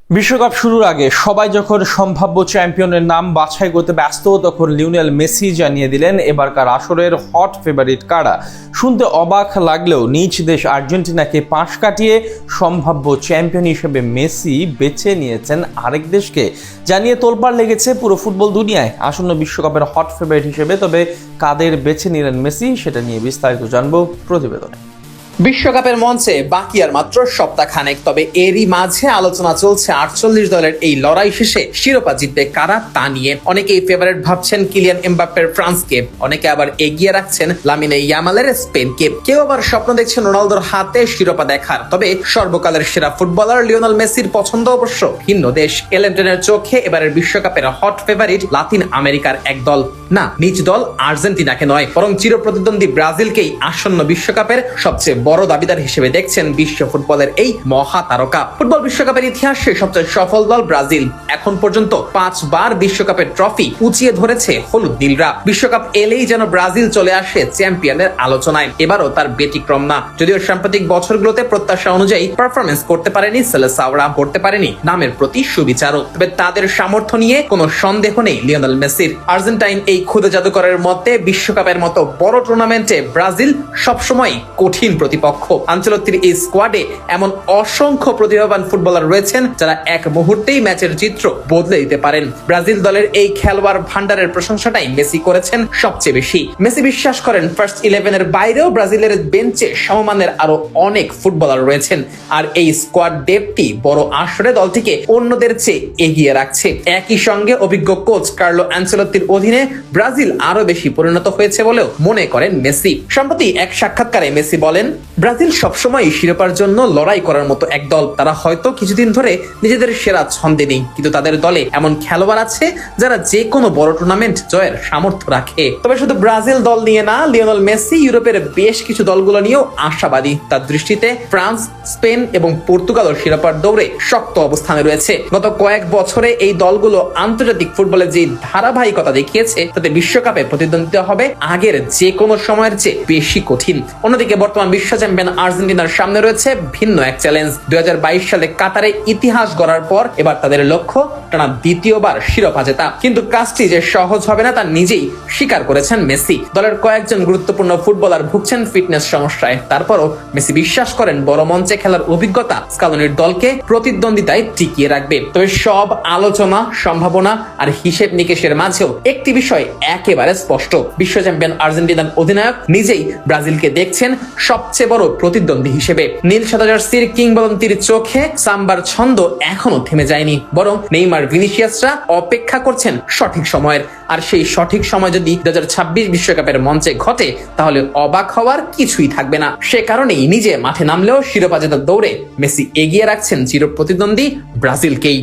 বিশ্বকাপ শুরুর আগে সবাই যখন সম্ভাব্য চ্যাম্পিয়নের নাম বাছাই করতে ব্যস্ত, তখন লিওনেল মেসি জানিয়ে দিলেন এবারকার আসরের হট ফেভারিট কারা। শুনতে অবাক লাগলেও নিজ দেশ আর্জেন্টিনাকে পাশ কাটিয়ে সম্ভাব্য চ্যাম্পিয়ন হিসেবে মেসি বেছে নিয়েছেন আরেক দেশকে। জানিয়ে তোলপাড় লেগেছে পুরো ফুটবল দুনিয়ায় আসন্ন বিশ্বকাপের হট ফেভারিট হিসেবে। তবে কাদের বেছে নিলেন মেসি, সেটা নিয়ে বিস্তারিত জানবো প্রতিবেদনে। বিশ্বকাপের মঞ্চে বাকি আর মাত্র সপ্তাহখানেক, তবে এরই মাঝে আলোচনা চলছে 48 দলের এই লড়াই শেষে শিরোপা জিতবে কারা তা নিয়ে। অনেকেই ফেভারিট ভাবছেন কিলিয়ান এমবাপ্পের ফ্রান্সকে, অনেকে আবার এগিয়ে রাখছেন লামিনে ইয়ামালের স্পেনকে, কেউ আবার স্বপ্ন দেখছেন রোনালদোর হাতে শিরোপা দেখার। তবে সর্বকালের সেরা ফুটবলার লিওনেল মেসির পছন্দ অবশ্য ভিন্ন দেশ। এলেন্টেনের চোখে এবারের বিশ্বকাপের হট ফেভারিট লাতিন আমেরিকার এক দল, না নিজ দল আর্জেন্টিনাকে নয়, বরং চিরপ্রতিদ্বন্দ্বী ব্রাজিলকেই আসন্ন বিশ্বকাপের সবচেয়ে বড় দাবিদার হিসেবে দেখছেন বিশ্ব ফুটবলের এই মহা তারকা। ফুটবল বিশ্বকাপের ইতিহাসে সবচেয়ে সফল দল ব্রাজিল। এখন পর্যন্ত 5 বার বিশ্বকাপের ট্রফি উঁচিয়ে ধরেছে হলুদ নীলরা। বিশ্বকাপ এলেই যেন ব্রাজিল চলে আসে চ্যাম্পিয়নের আলোচনায়। এবারও তার ব্যতিক্রম না, যদিও সাম্প্রতিক বছরগুলোতে প্রত্যাশা অনুযায়ী পারফরমেন্স করতে পারেনি সেলেসাওরা, করতে পারেনি নামের প্রতি সুবিচারও। তবে তাদের সামর্থ্য নিয়ে কোনো সন্দেহ নেই লিওনেল মেসির। আর্জেন্টাইন এই খুদে জাদুকরের মতে বিশ্বকাপের মতো বড় টুর্নামেন্টে ব্রাজিল সবসময় কঠিন প্রতিপক্ষ। আনচেলত্তির এই স্কোয়াডে এমন অসংখ্য প্রতিভাবান ফুটবলার রয়েছেন যারা এক মুহূর্তেই ম্যাচের চিত্র বদলে দিতে পারেন। ব্রাজিল দলের এই খেলোয়াড় ভান্ডারের প্রশংসাটাই মেসি করেছেন সবচেয়ে বেশি। মেসি বিশ্বাস করেন ফার্স্ট 11-এর বাইরেও ব্রাজিলের বেঞ্চে সমমানের আরো অনেক ফুটবলার রয়েছেন, আর এই স্কোয়াড ডেপটি বড় আসরে দলটিকে অন্যদের চেয়ে এগিয়ে রাখছে। একই সঙ্গে অভিজ্ঞ কোচ কার্লো আনচেলত্তির অধীনে ব্রাজিল আরো বেশি পরিণত হয়েছে বলেও মনে করেন মেসি। সম্প্রতি এক সাক্ষাৎকারে মেসি বলেন, ব্রাজিল সবসময় শিরোপার জন্য লড়াই করার মতো এক দল। তারা হয়তো কিছুদিন ধরে নিজেদের সেরা ছন্দে নেই, কিন্তু তাদের দলে এমন খেলোয়াড় আছে যারা যে কোনো বড় টুর্নামেন্ট জয়ের সামর্থ্য রাখে। তবে শুধু ব্রাজিল দল নিয়ে না, লিওনেল মেসি ইউরোপের বেশ কিছু দলগুলো নিয়েও আশাবাদী। তার দৃষ্টিতে ফ্রান্স, স্পেন এবং পর্তুগালও শিরোপার দৌড়ে শক্ত অবস্থানে রয়েছে। গত কয়েক বছরে এই দলগুলো আন্তর্জাতিক ফুটবলে যে ধারাবাহিকতা দেখিয়েছে তাতে বিশ্বকাপে প্রতিদ্বন্দ্বিতা হবে আগের যে কোনো সময়ের চেয়ে বেশি কঠিন। অন্যদিকে বর্তমান বিশ্ব চ্যাম্পিয়ন আর্জেন্টিনার সামনে রয়েছে ভিন্ন এক চ্যালেঞ্জ। 2022 সালে কাতারে ইতিহাস গড়ার পর এবার তাদের লক্ষ্য টানা দ্বিতীয়বার শিরোপা জেতা। কিন্তু কাজটি যে সহজ হবে না তা নিজেই স্বীকার করেছেন মেসি। দলের কয়েকজন গুরুত্বপূর্ণ ফুটবলার ভুগছেন ফিটনেস সমস্যায়। তারপরও মেসি বিশ্বাস করেন বড় মঞ্চে খেলার অভিজ্ঞতা স্কালোনির দলকে প্রতিদ্বন্দ্বিতায় টিকিয়ে রাখবে। তবে সব আলোচনা, সম্ভাবনা আর হিসেব নিকেশের মাঝেও একটি বিষয় একেবারে স্পষ্ট, বিশ্ব চ্যাম্পিয়ন আর্জেন্টিনার অধিনায়ক নিজেই ব্রাজিলকে দেখছেন সবচেয়ে বড় প্রতিদ্বন্দ্বী হিসেবে। নীল সাদা জার্সির কিংবদন্তির চোখে সাম্বার ছন্দ এখনো থেমে যায়নি, বরং নেইমার, ভিনিসিয়াসরা অপেক্ষা করছেন সঠিক সময়ের। আর সেই সঠিক সময় যদি 2026 বিশ্বকাপের মঞ্চে ঘটে তাহলে অবাক হওয়ার কিছুই থাকবে না। সে কারণেই নিজে মাঠে নামলেও শিরোপা জেতার দৌড়ে মেসি এগিয়ে রাখছেন চির প্রতিদ্বন্দ্বী ব্রাজিলকেই।